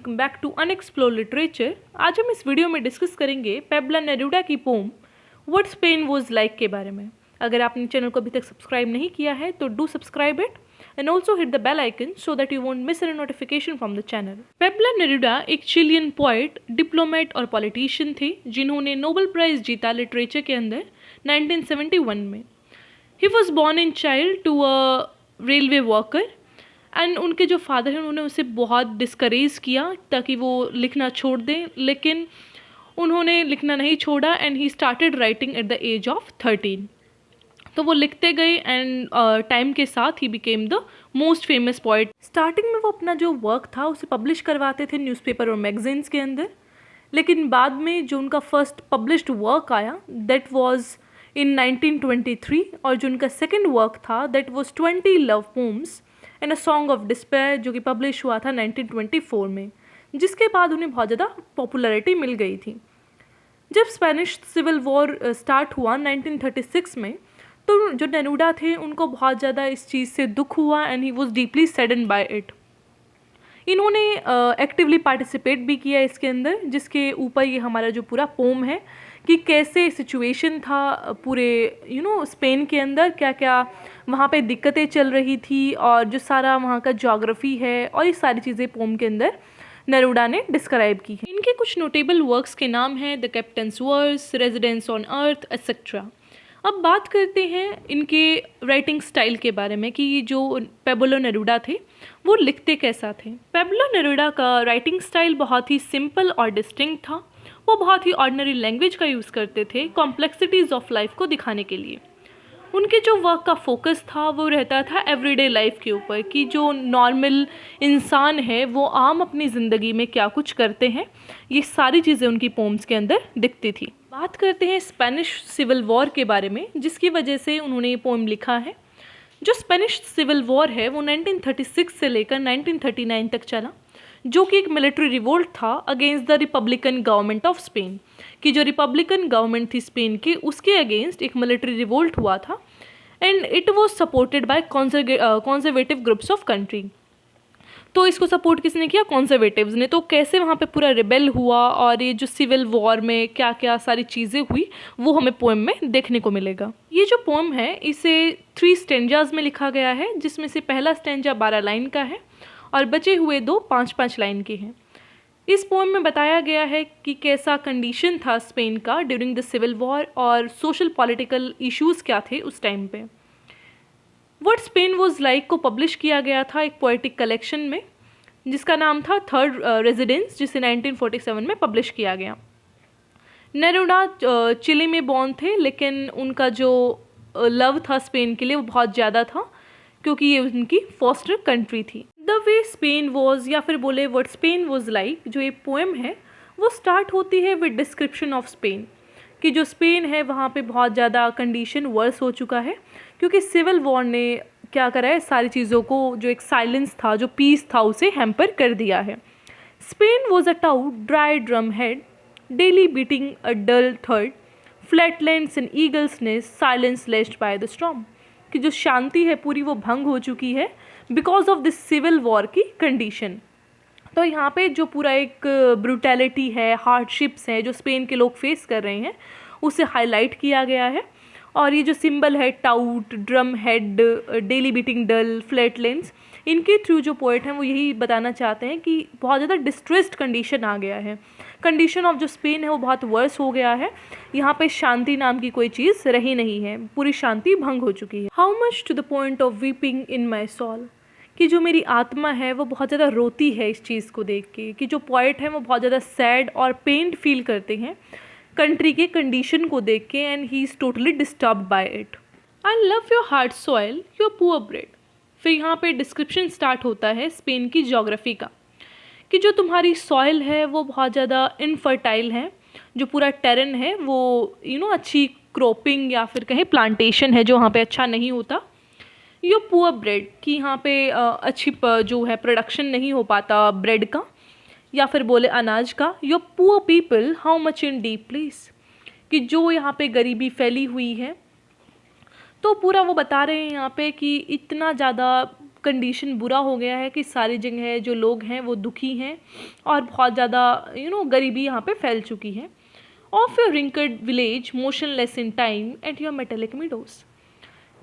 Welcome back to unexplored literature. आज हम इस वीडियो में डिस्कस करेंगे पेब्ला नेरूडा की poem what Spain was like के बारे में। अगर आपने चैनल को अभी तक सब्सक्राइब नहीं किया है तो do subscribe it and also hit the bell icon so that you won't miss any notification from the channel. Pablo Neruda एक चिलियन पोएट, डिप्लोमेट और पॉलिटिशियन थे जिन्होंने नोबेल प्राइज जीता लिटरेचर के अंदर 1971 में। He was born in child to a railway worker and उनके जो फादर हैं उन्होंने उसे बहुत डिस्करेज किया ताकि वो लिखना छोड़ दें, लेकिन उन्होंने लिखना नहीं छोड़ा and he started writing at the age of 13। तो वो लिखते गए एंड टाइम के साथ ही became the most famous poet. Starting में वो अपना जो वर्क था उसे पब्लिश करवाते थे न्यूज़पेपर और मैगजीन्स के अंदर, लेकिन बाद में जो उनका फर्स्ट पब्लिश्ड वर्क आया दैट वाज इन 1923 और जो उनका सेकेंड वर्क था that was 20 love poems and a song of despair जो कि पब्लिश हुआ था 1924 में, जिसके बाद उन्हें बहुत ज़्यादा पॉपुलैरिटी मिल गई थी। जब स्पेनिश सिविल वॉर स्टार्ट हुआ 1936 में तो जो नेरूडा थे उनको बहुत ज़्यादा इस चीज़ से दुख हुआ and he was deeply saddened by it. इन्होंने एक्टिवली पार्टिसिपेट भी किया इसके अंदर, जिसके ऊपर ये हमारा जो पूरा पोम है कि कैसे सिचुएशन था पूरे स्पेन के अंदर, क्या क्या वहाँ पे दिक्कतें चल रही थी और जो सारा वहाँ का ज्योग्राफी है और ये सारी चीज़ें पोम के अंदर नेरूडा ने डिस्क्राइब की है। इनके कुछ नोटेबल वर्क्स के नाम हैं the captain's verse, residence on earth etcetera. अब बात करते हैं इनके राइटिंग स्टाइल के बारे में कि ये जो पेब्लो नेरूडा थे वो लिखते कैसा थे। पेब्लो नेरूडा का राइटिंग स्टाइल बहुत ही सिंपल और डिस्टिंक्ट था। वो बहुत ही ऑर्डिनरी लैंग्वेज का यूज़ करते थे कॉम्प्लेक्सिटीज़ ऑफ लाइफ को दिखाने के लिए। उनके जो वर्क का फोकस था वो रहता था एवरीडे लाइफ के ऊपर कि जो नॉर्मल इंसान है वो आम अपनी ज़िंदगी में क्या कुछ करते हैं, ये सारी चीज़ें उनकी पोम्स के अंदर दिखती थी। बात करते हैं स्पेनिश सिविल वॉर के बारे में जिसकी वजह से उन्होंने ये पोम लिखा है। जो स्पेनिश सिविल वॉर है वो 1936 से लेकर 1939 तक चला, जो कि एक मिलिट्री रिवोल्ट था against the Republican government of Spain. कि जो रिपब्लिकन गवर्नमेंट थी स्पेन की उसके अगेंस्ट एक मिलिट्री रिवोल्ट हुआ था and it was supported by conservative groups of country. तो इसको सपोर्ट किसने किया? कॉन्जर्वेटिव्स ने। तो कैसे वहाँ पे पूरा रिबेल हुआ और ये जो सिविल वॉर में क्या क्या सारी चीज़ें हुई वो हमें पोएम में देखने को मिलेगा। ये जो पोएम है इसे 3 स्टेंजाज में लिखा गया है, जिसमें से पहला स्टेंजा 12 लाइन का है और बचे हुए 2 5-5 लाइन के हैं। इस पोएम में बताया गया है कि कैसा कंडीशन था स्पेन का ड्यूरिंग द सिविल वॉर और सोशल पॉलिटिकल इश्यूज़ क्या थे उस टाइम पे। व्हाट स्पेन वाज लाइक को पब्लिश किया गया था एक पोएटिक कलेक्शन में जिसका नाम था थर्ड रेजिडेंस, जिसे 1947 में पब्लिश किया गया। नेरूडा चिली में बॉर्न थे, लेकिन उनका जो लव था स्पेन के लिए वो बहुत ज़्यादा था क्योंकि ये उनकी फॉस्टर कंट्री थी। द वे स्पेन वॉज या फिर बोले व्हाट स्पेन वॉज लाइक, जो ये पोएम है वो स्टार्ट होती है विद डिस्क्रिप्शन ऑफ स्पेन कि जो स्पेन है वहाँ पे बहुत ज़्यादा कंडीशन वर्स हो चुका है क्योंकि सिविल वॉर ने क्या करा है, सारी चीज़ों को जो एक साइलेंस था, जो पीस था, उसे हैम्पर कर दिया है। Spain was a taut dry drum head daily beating a dull third flatlands and eagles nest silence laced by the storm. कि जो शांति है पूरी वो भंग हो चुकी है because of this civil war की कंडीशन। तो यहाँ पे जो पूरा एक ब्रूटैलिटी है, हार्डशिप्स है जो स्पेन के लोग फेस कर रहे हैं उसे हाईलाइट किया गया है। और ये जो सिंबल है taut, drum head, daily beating dull, flatlands, इनके थ्रू जो पोएट हैं वो यही बताना चाहते हैं कि बहुत ज़्यादा डिस्ट्रेस्ड कंडीशन आ गया है। कंडीशन ऑफ जो स्पेन है वो बहुत वर्स हो गया है। यहाँ पे शांति नाम की कोई चीज़ रही नहीं है, पूरी शांति भंग हो चुकी है। How much to the point of weeping in my soul, कि जो मेरी आत्मा है वो बहुत ज़्यादा रोती है इस चीज़ को देख के। कि जो पोएट हैं वो बहुत ज़्यादा सैड और पेन्ड फील करते हैं कंट्री के कंडीशन को देख के and he is totally disturbed by it. I love your hard soil your poor bread. फिर यहाँ पे डिस्क्रिप्शन स्टार्ट होता है स्पेन की ज्योग्राफी का कि जो तुम्हारी सॉइल है वो बहुत ज़्यादा इनफर्टाइल है, जो पूरा टेरेन है वो अच्छी क्रॉपिंग या फिर कहें प्लांटेशन है जो वहाँ पे अच्छा नहीं होता। योर पुअर ब्रेड कि यहाँ पे अच्छी जो है प्रोडक्शन नहीं हो पाता ब्रेड का या फिर बोले अनाज का। Your poor people how much in deep place, कि जो यहाँ पे गरीबी फैली हुई है। तो पूरा वो बता रहे हैं यहाँ पे कि इतना ज़्यादा कंडीशन बुरा हो गया है कि सारी जगह जो लोग हैं वो दुखी हैं और बहुत ज़्यादा गरीबी यहाँ पे फैल चुकी है। Of your wrinkled village motionless in time at your metallic meadows,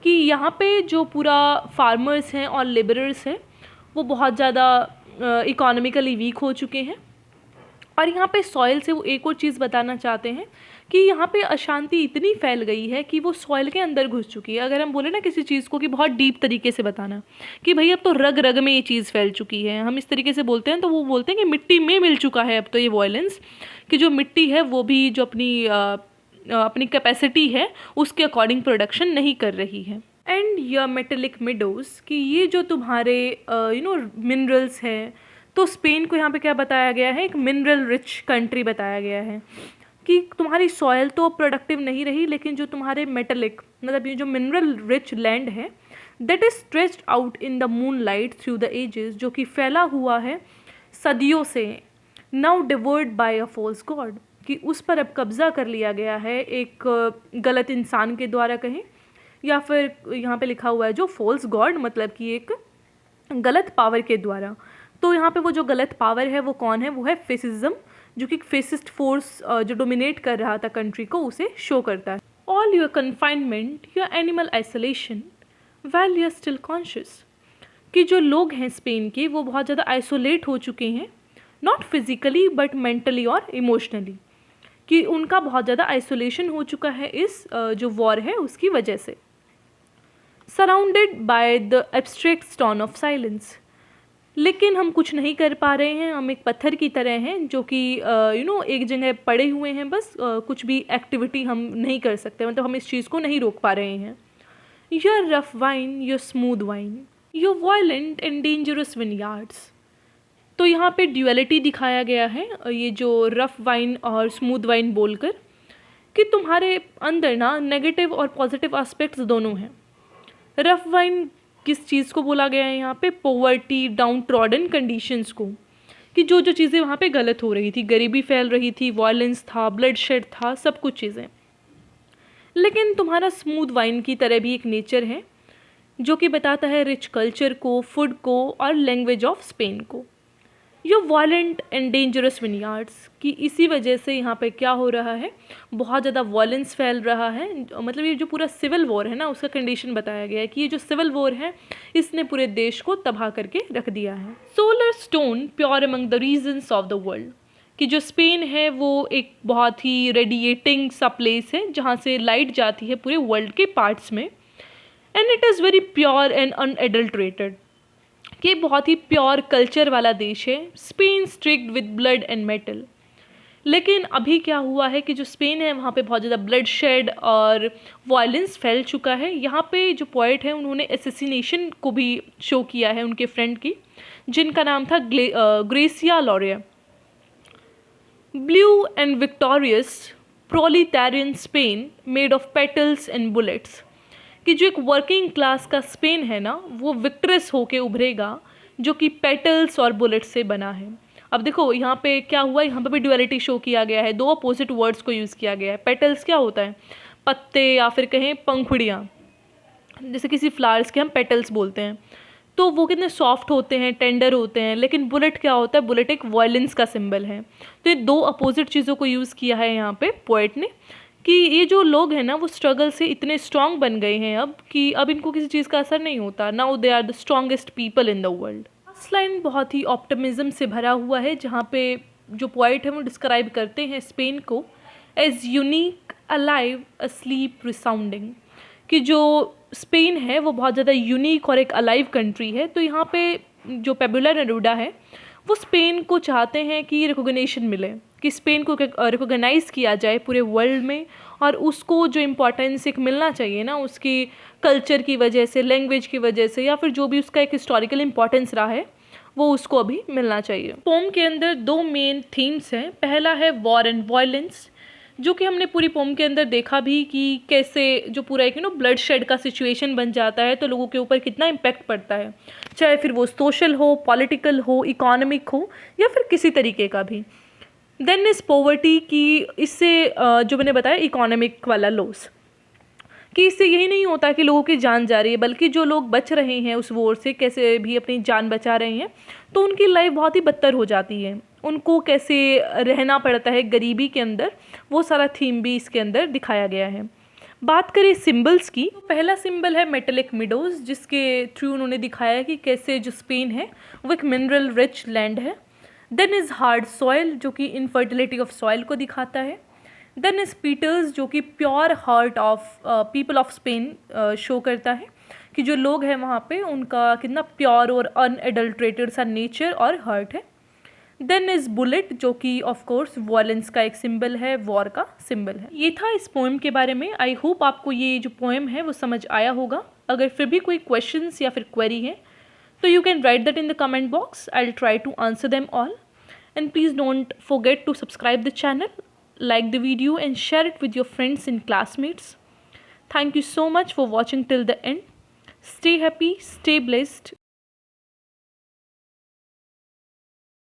कि यहाँ पे जो पूरा फार्मर्स हैं और लेबरर्स हैं वो बहुत ज़्यादा इकोनॉमिकली वीक हो चुके हैं। और यहाँ पे सॉइल से वो एक और चीज़ बताना चाहते हैं कि यहाँ पे अशांति इतनी फैल गई है कि वो सॉइल के अंदर घुस चुकी है। अगर हम बोले ना किसी चीज़ को कि बहुत डीप तरीके से बताना कि भाई अब तो रग रग में ये चीज़ फैल चुकी है, हम इस तरीके से बोलते हैं, तो वो बोलते हैं कि मिट्टी में मिल चुका है अब तो ये वायलेंस, कि जो मिट्टी है वो भी जो अपनी कैपेसिटी है उसके अकॉर्डिंग प्रोडक्शन नहीं कर रही है। एंड योर मेटेलिक मिडोज, कि ये जो तुम्हारे मिनरल्स हैं, तो स्पेन को यहाँ पे क्या बताया गया है, एक मिनरल रिच कंट्री बताया गया है कि तुम्हारी सॉयल तो प्रोडक्टिव नहीं रही, लेकिन जो तुम्हारे मेटेलिक मतलब ये जो मिनरल रिच लैंड है that is stretched out in the moon light through the ages, जो कि फैला हुआ है सदियों से, now devoured by a false god, कि उस पर अब कब्जा कर लिया गया है एक गलत इंसान के द्वारा कहें, या फिर यहाँ पे लिखा हुआ है जो फॉल्स गॉड मतलब कि एक गलत पावर के द्वारा। तो यहाँ पे वो जो गलत पावर है वो कौन है, वो है फेसिज्म, जो कि फेसिस्ट फोर्स जो डोमिनेट कर रहा था कंट्री को उसे शो करता है। All your confinement your animal isolation well you are still conscious, कि जो लोग हैं स्पेन के वो बहुत ज़्यादा आइसोलेट हो चुके हैं, नॉट फिजिकली बट मेंटली और इमोशनली, कि उनका बहुत ज़्यादा आइसोलेशन हो चुका है इस जो वॉर है उसकी वजह से। Surrounded by the abstract stone of silence, लेकिन हम कुछ नहीं कर पा रहे हैं, हम एक पत्थर की तरह हैं जो कि एक जगह पड़े हुए हैं, बस कुछ भी एक्टिविटी हम नहीं कर सकते, मतलब हम इस चीज़ को नहीं रोक पा रहे हैं। Your rough wine your smooth wine your violent and dangerous vineyards, तो यहाँ पे ड्यूअलिटी दिखाया गया है ये जो रफ वाइन और स्मूथ वाइन बोलकर, कि तुम्हारे अंदर ना नेगेटिव और पॉजिटिव एस्पेक्ट्स दोनों हैं। रफ वाइन किस चीज़ को बोला गया है यहाँ पे, पॉवर्टी डाउन ट्रॉडन कंडीशंस को, कि जो जो चीज़ें वहाँ पे गलत हो रही थी, गरीबी फैल रही थी, वायलेंस था, ब्लड शेड था, सब कुछ चीज़ें। लेकिन तुम्हारा स्मूथ वाइन की तरह भी एक नेचर है जो कि बताता है रिच कल्चर को, फूड को और लैंग्वेज ऑफ स्पेन को। योर वायलेंट एंड डेंजरस विनयार्ड्स, कि इसी वजह से यहाँ पे क्या हो रहा है, बहुत ज़्यादा वायलेंस फैल रहा है, मतलब ये जो पूरा सिविल वॉर है ना उसका कंडीशन बताया गया है कि ये जो सिविल वॉर है इसने पूरे देश को तबाह करके रख दिया है। Solar stone pure among the regions of the world, कि जो स्पेन है वो एक बहुत ही रेडिएटिंग सा प्लेस है जहाँ से लाइट जाती है पूरे वर्ल्ड के पार्ट्स में, and it is very pure and unadulterated, कि बहुत ही प्योर कल्चर वाला देश है। Spain strict with blood and metal, लेकिन अभी क्या हुआ है कि जो स्पेन है वहाँ पे बहुत ज़्यादा ब्लड शेड और वायलेंस फैल चुका है। यहाँ पे जो पोएट है उन्होंने एसेसिनेशन को भी शो किया है उनके फ्रेंड की, जिनका नाम था Garcia Lorca. Blue and victorious proletarian Spain made of petals and bullets, कि जो एक वर्किंग क्लास का स्पेन है ना वो विक्ट्रेस होके उभरेगा जो कि पेटल्स और बुलेट्स से बना है। अब देखो यहाँ पे क्या हुआ, यहाँ पे भी ड्युअलिटी शो किया गया है, दो अपोजिट वर्ड्स को यूज़ किया गया है। पेटल्स क्या होता है, पत्ते या फिर कहें पंखुड़ियाँ, जैसे किसी फ्लावर्स के हम पेटल्स बोलते हैं, तो वो कितने सॉफ्ट होते हैं, टेंडर होते हैं। लेकिन बुलेट क्या होता है, बुलेट एक वायलेंस का सिंबल है। तो ये दो अपोजिट चीज़ों को यूज़ किया है यहाँ पे पोएट ने, कि ये जो लोग हैं ना वो स्ट्रगल से इतने स्ट्रॉन्ग बन गए हैं अब कि अब इनको किसी चीज़ का असर नहीं होता। Now they are the strongest people in the world. Last line बहुत ही ऑप्टिमिज्म से भरा हुआ है, जहाँ पे जो पोएट है वो डिस्क्राइब करते हैं स्पेन को as unique, alive, asleep, resounding, कि जो स्पेन है वो बहुत ज़्यादा यूनिक और एक अलाइव कंट्री है। तो यहाँ पे जो पेबुला नेरूदा है वो स्पेन को चाहते हैं कि रिकॉग्निशन मिले, कि स्पेन को रिकॉग्नाइज़ किया जाए पूरे वर्ल्ड में, और उसको जो इम्पोर्टेंस एक मिलना चाहिए ना उसकी कल्चर की वजह से, लैंग्वेज की वजह से, या फिर जो भी उसका एक हिस्टोरिकल इम्पोर्टेंस रहा है वो उसको अभी मिलना चाहिए। पोम के अंदर दो मेन थीम्स हैं। पहला है वॉर एंड वायलेंस, जो कि हमने पूरी पोम के अंदर देखा भी कि कैसे जो पूरा एक ब्लड शेड का सिचुएशन बन जाता है तो लोगों के ऊपर कितना इम्पैक्ट पड़ता है, चाहे फिर वो सोशल हो, पॉलिटिकल हो, इकोनॉमिक हो, या फिर किसी तरीके का भी। देन इस पॉवर्टी की, इससे जो मैंने बताया इकोनॉमिक वाला लॉस, कि इससे यही नहीं होता कि लोगों की जान जा रही है, बल्कि जो लोग बच रहे हैं उस वॉर से, कैसे भी अपनी जान बचा रहे हैं, तो उनकी लाइफ बहुत ही बदतर हो जाती है। उनको कैसे रहना पड़ता है गरीबी के अंदर, वो सारा थीम भी इसके अंदर दिखाया गया है। बात करें सिंबल्स की, तो पहला सिंबल है मेटेलिक मिडोज, जिसके थ्रू उन्होंने दिखाया कि कैसे जो स्पेन है वो एक मिनरल रिच लैंड है। देन इज़ हार्ड सॉयल, जो कि इनफर्टिलिटी ऑफ सॉयल को दिखाता है। देन इज़ पीटर्स, जो कि pure heart of people of Spain show करता है कि जो लोग हैं वहाँ पे उनका कितना प्योर और अनएडल्ट्रेटेड सा नेचर और हार्ट है। देन इज़ बुलेट, जो कि ऑफ कोर्स वॉयलेंस का एक सिंबल है, वॉर का सिंबल है। ये था इस पोएम के बारे में। आई होप आपको ये जो पोएम है वो समझ आया होगा। अगर फिर भी कोई क्वेश्चंस या फिर क्वेरी है तो you can write that in the comment box. I'll try to answer them all. And please don't forget to subscribe the channel, like the video and share it with your friends and classmates. Thank you so much for watching till the end. Stay happy, stay blessed.